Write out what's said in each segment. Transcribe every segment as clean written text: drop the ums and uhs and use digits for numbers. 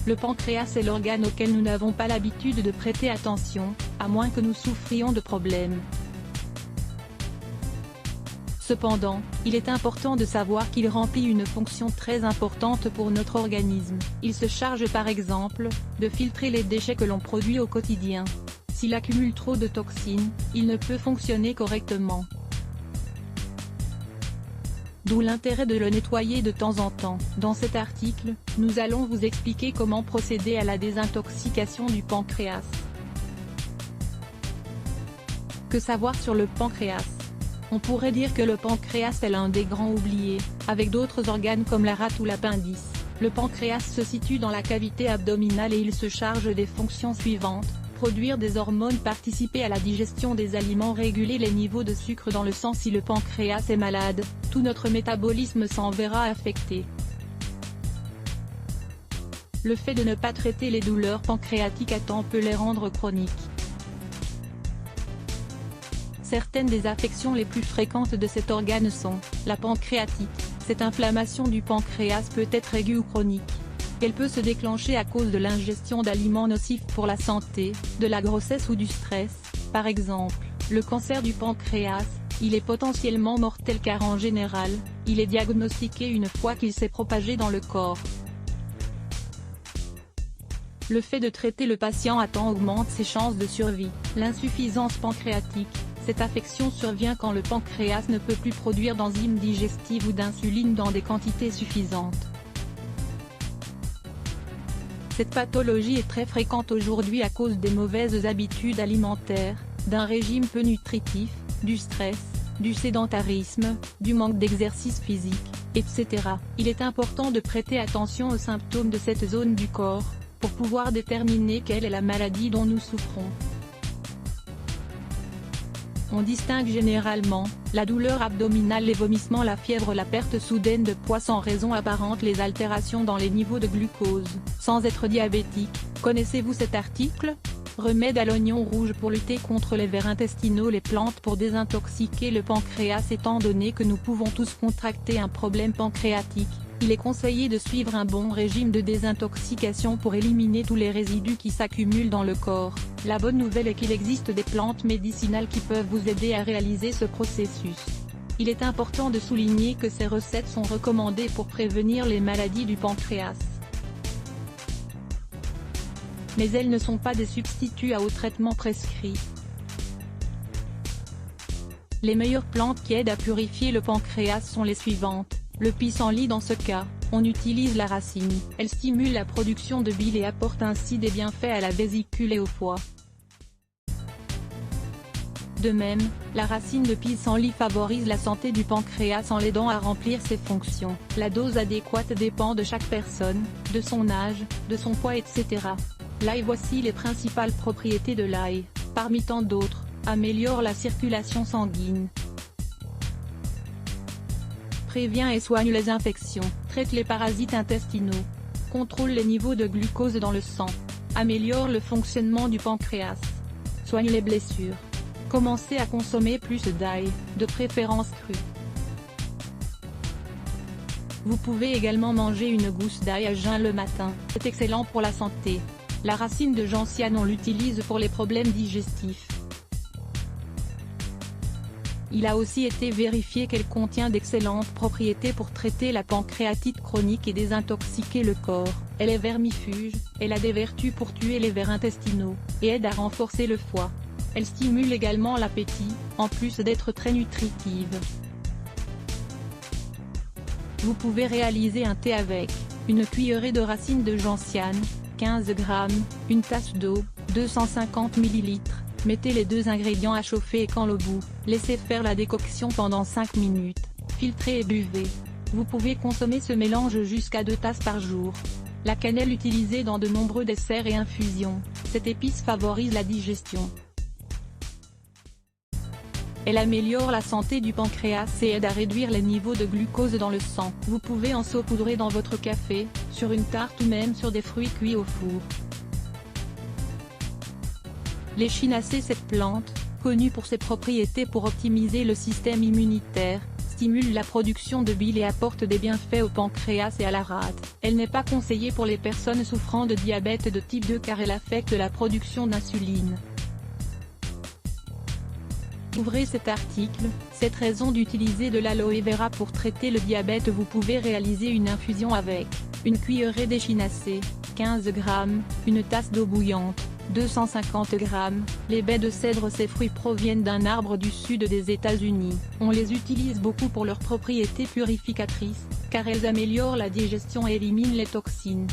Le pancréas est l'organe auquel nous n'avons pas l'habitude de prêter attention, à moins que nous souffrions de problèmes. Cependant, il est important de savoir qu'il remplit une fonction très importante pour notre organisme. Il se charge par exemple, de filtrer les déchets que l'on produit au quotidien. S'il accumule trop de toxines, il ne peut fonctionner correctement. D'où l'intérêt de le nettoyer de temps en temps. Dans cet article, nous allons vous expliquer comment procéder à la désintoxication du pancréas. Que savoir sur le pancréas? On pourrait dire que le pancréas est l'un des grands oubliés, avec d'autres organes comme la rate ou l'appendice. Le pancréas se situe dans la cavité abdominale et il se charge des fonctions suivantes: produire des hormones, participer à la digestion des aliments, réguler les niveaux de sucre dans le sang. Si le pancréas est malade, tout notre métabolisme s'en verra affecté. Le fait de ne pas traiter les douleurs pancréatiques à temps peut les rendre chroniques. Certaines des affections les plus fréquentes de cet organe sont la pancréatite. Cette inflammation du pancréas peut être aiguë ou chronique. Elle peut se déclencher à cause de l'ingestion d'aliments nocifs pour la santé, de la grossesse ou du stress. Par exemple, le cancer du pancréas, il est potentiellement mortel car en général, il est diagnostiqué une fois qu'il s'est propagé dans le corps. Le fait de traiter le patient à temps augmente ses chances de survie. L'insuffisance pancréatique. Cette affection survient quand le pancréas ne peut plus produire d'enzymes digestives ou d'insuline dans des quantités suffisantes. Cette pathologie est très fréquente aujourd'hui à cause des mauvaises habitudes alimentaires, d'un régime peu nutritif, du stress, du sédentarisme, du manque d'exercice physique, etc. Il est important de prêter attention aux symptômes de cette zone du corps, pour pouvoir déterminer quelle est la maladie dont nous souffrons. On distingue généralement la douleur abdominale, les vomissements, la fièvre, la perte soudaine de poids sans raison apparente, les altérations dans les niveaux de glucose. Sans être diabétique, connaissez-vous cet article? Remède à l'oignon rouge pour lutter contre les vers intestinaux, les plantes pour désintoxiquer le pancréas. Étant donné que nous pouvons tous contracter un problème pancréatique, il est conseillé de suivre un bon régime de désintoxication pour éliminer tous les résidus qui s'accumulent dans le corps. La bonne nouvelle est qu'il existe des plantes médicinales qui peuvent vous aider à réaliser ce processus. Il est important de souligner que ces recettes sont recommandées pour prévenir les maladies du pancréas. Mais elles ne sont pas des substituts aux traitements prescrits. Les meilleures plantes qui aident à purifier le pancréas sont les suivantes. Le pissenlit. Dans ce cas, on utilise la racine. Elle stimule la production de bile et apporte ainsi des bienfaits à la vésicule et au foie. De même, la racine de pissenlit favorise la santé du pancréas en l'aidant à remplir ses fonctions. La dose adéquate dépend de chaque personne, de son âge, de son poids, etc. L'ail. Voici les principales propriétés de l'ail. Parmi tant d'autres, améliore la circulation sanguine. Prévient et soigne les infections, traite les parasites intestinaux, contrôle les niveaux de glucose dans le sang, améliore le fonctionnement du pancréas, soigne les blessures. Commencez à consommer plus d'ail, de préférence cru. Vous pouvez également manger une gousse d'ail à jeun le matin, c'est excellent pour la santé. La racine de gentiane, on l'utilise pour les problèmes digestifs. Il a aussi été vérifié qu'elle contient d'excellentes propriétés pour traiter la pancréatite chronique et désintoxiquer le corps. Elle est vermifuge, elle a des vertus pour tuer les vers intestinaux, et aide à renforcer le foie. Elle stimule également l'appétit, en plus d'être très nutritive. Vous pouvez réaliser un thé avec une cuillerée de racines de gentiane, 15 g, une tasse d'eau, 250 ml. Mettez les deux ingrédients à chauffer et quand l'eau bout, laissez faire la décoction pendant 5 minutes, filtrez et buvez. Vous pouvez consommer ce mélange jusqu'à 2 tasses par jour. La cannelle utilisée dans de nombreux desserts et infusions, cette épice favorise la digestion. Elle améliore la santé du pancréas et aide à réduire les niveaux de glucose dans le sang. Vous pouvez en saupoudrer dans votre café, sur une tarte ou même sur des fruits cuits au four. L'échinacée. Cette plante, connue pour ses propriétés pour optimiser le système immunitaire, stimule la production de bile et apporte des bienfaits au pancréas et à la rate. Elle n'est pas conseillée pour les personnes souffrant de diabète de type 2 car elle affecte la production d'insuline. Ouvrez cet article. Cette raison d'utiliser de l'aloe vera pour traiter le diabète. Vous pouvez réaliser une infusion avec une cuillerée d'échinacée, 15 g, une tasse d'eau bouillante, 250 g. Les baies de cèdre. Ces fruits proviennent d'un arbre du sud des États-Unis. On les utilise beaucoup pour leurs propriétés purificatrices, car elles améliorent la digestion et éliminent les toxines.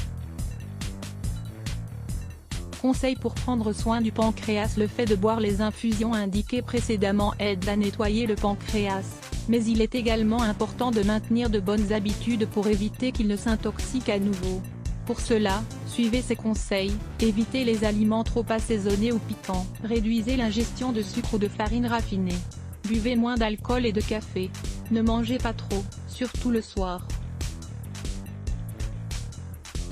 Conseil pour prendre soin du pancréas. Le fait de boire les infusions indiquées précédemment aide à nettoyer le pancréas, mais il est également important de maintenir de bonnes habitudes pour éviter qu'il ne s'intoxique à nouveau. Pour cela, suivez ces conseils: évitez les aliments trop assaisonnés ou piquants, réduisez l'ingestion de sucre ou de farine raffinée, buvez moins d'alcool et de café, ne mangez pas trop, surtout le soir.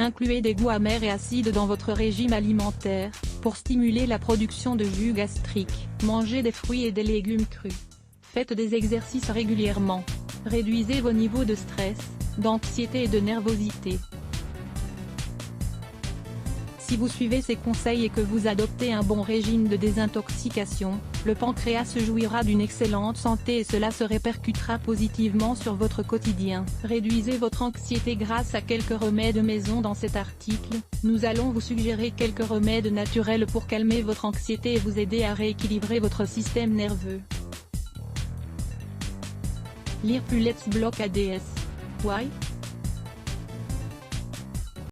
Incluez des goûts amers et acides dans votre régime alimentaire, pour stimuler la production de jus gastrique. Mangez des fruits et des légumes crus. Faites des exercices régulièrement. Réduisez vos niveaux de stress, d'anxiété et de nervosité. Si vous suivez ces conseils et que vous adoptez un bon régime de désintoxication, le pancréas jouira d'une excellente santé et cela se répercutera positivement sur votre quotidien. Réduisez votre anxiété grâce à quelques remèdes maison. Dans cet article, nous allons vous suggérer quelques remèdes naturels pour calmer votre anxiété et vous aider à rééquilibrer votre système nerveux. Lire plus Let's Block ADS. Why?